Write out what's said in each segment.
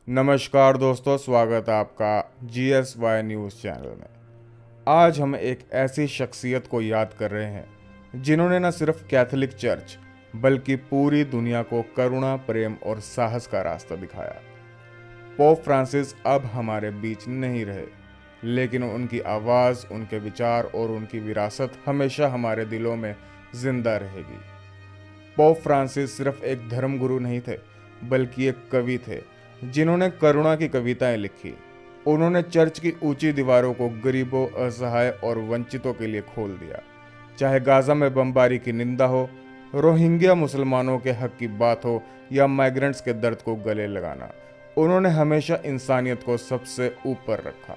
नमस्कार दोस्तों, स्वागत है आपका GSY न्यूज़ चैनल में। आज हम एक ऐसी शख्सियत को याद कर रहे हैं जिन्होंने न सिर्फ कैथोलिक चर्च बल्कि पूरी दुनिया को करुणा, प्रेम और साहस का रास्ता दिखाया। पोप फ्रांसिस अब हमारे बीच नहीं रहे, लेकिन उनकी आवाज़, उनके विचार और उनकी विरासत हमेशा हमारे दिलों में जिंदा रहेगी। पोप फ्रांसिस सिर्फ एक धर्मगुरु नहीं थे, बल्कि एक कवि थे जिन्होंने करुणा की कविताएं लिखी। उन्होंने चर्च की ऊंची दीवारों को गरीबों, असहाय और वंचितों के लिए खोल दिया। चाहे गाजा में बमबारी की निंदा हो, रोहिंग्या मुसलमानों के हक की बात हो या माइग्रेंट्स के दर्द को गले लगाना, उन्होंने हमेशा इंसानियत को सबसे ऊपर रखा।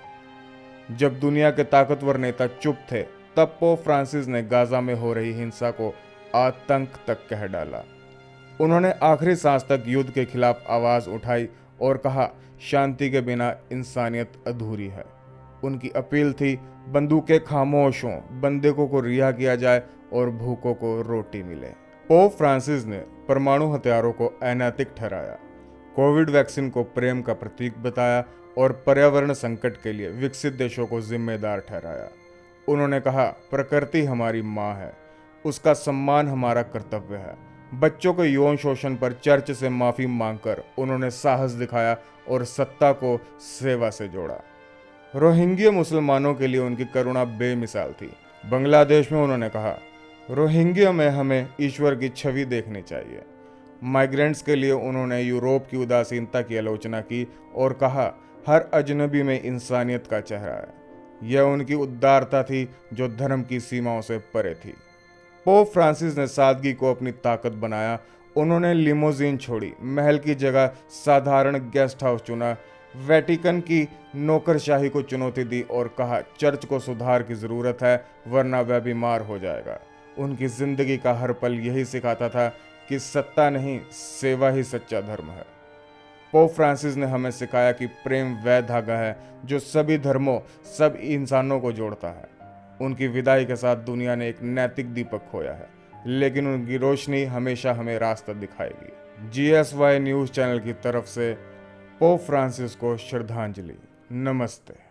जब दुनिया के ताकतवर नेता चुप थे, तब पोप फ्रांसिस ने गाजा में हो रही हिंसा को आतंक तक कह डाला। उन्होंने आखिरी सांस तक युद्ध के खिलाफ आवाज उठाई और कहा, शांति के बिना इंसानियत अधूरी है। उनकी अपील थी, बंदूकें खामोश हों, बंदूकों को रिहा किया जाए और भूखों को रोटी मिले। पोप फ्रांसिस ने परमाणु हथियारों को अनैतिक ठहराया, कोविड वैक्सीन को प्रेम का प्रतीक बताया और पर्यावरण संकट के लिए विकसित देशों को जिम्मेदार ठहराया। उन्होंने कहा, प्रकृति हमारी माँ है, उसका सम्मान हमारा कर्तव्य है। बच्चों के यौन शोषण पर चर्च से माफी मांगकर उन्होंने साहस दिखाया और सत्ता को सेवा से जोड़ा। रोहिंग्या मुसलमानों के लिए उनकी करुणा बेमिसाल थी। बांग्लादेश में उन्होंने कहा, रोहिंग्या में हमें ईश्वर की छवि देखनी चाहिए। माइग्रेंट्स के लिए उन्होंने यूरोप की उदासीनता की आलोचना की और कहा, हर अजनबी में इंसानियत का चेहरा है। यह उनकी उदारता थी जो धर्म की सीमाओं से परे थी। पोप फ्रांसिस ने सादगी को अपनी ताकत बनाया। उन्होंने लिमोजीन छोड़ी, महल की जगह साधारण गेस्ट हाउस चुना, वेटिकन की नौकरशाही को चुनौती दी और कहा, चर्च को सुधार की ज़रूरत है वरना वह बीमार हो जाएगा। उनकी ज़िंदगी का हर पल यही सिखाता था कि सत्ता नहीं, सेवा ही सच्चा धर्म है। पोप फ्रांसिस ने हमें सिखाया कि प्रेम वह धागा है जो सभी धर्मों, सब इंसानों को जोड़ता है। उनकी विदाई के साथ दुनिया ने एक नैतिक दीपक खोया है, लेकिन उनकी रोशनी हमेशा हमें रास्ता दिखाएगी। GSY न्यूज़ चैनल की तरफ से पोप फ्रांसिस को श्रद्धांजलि। नमस्ते।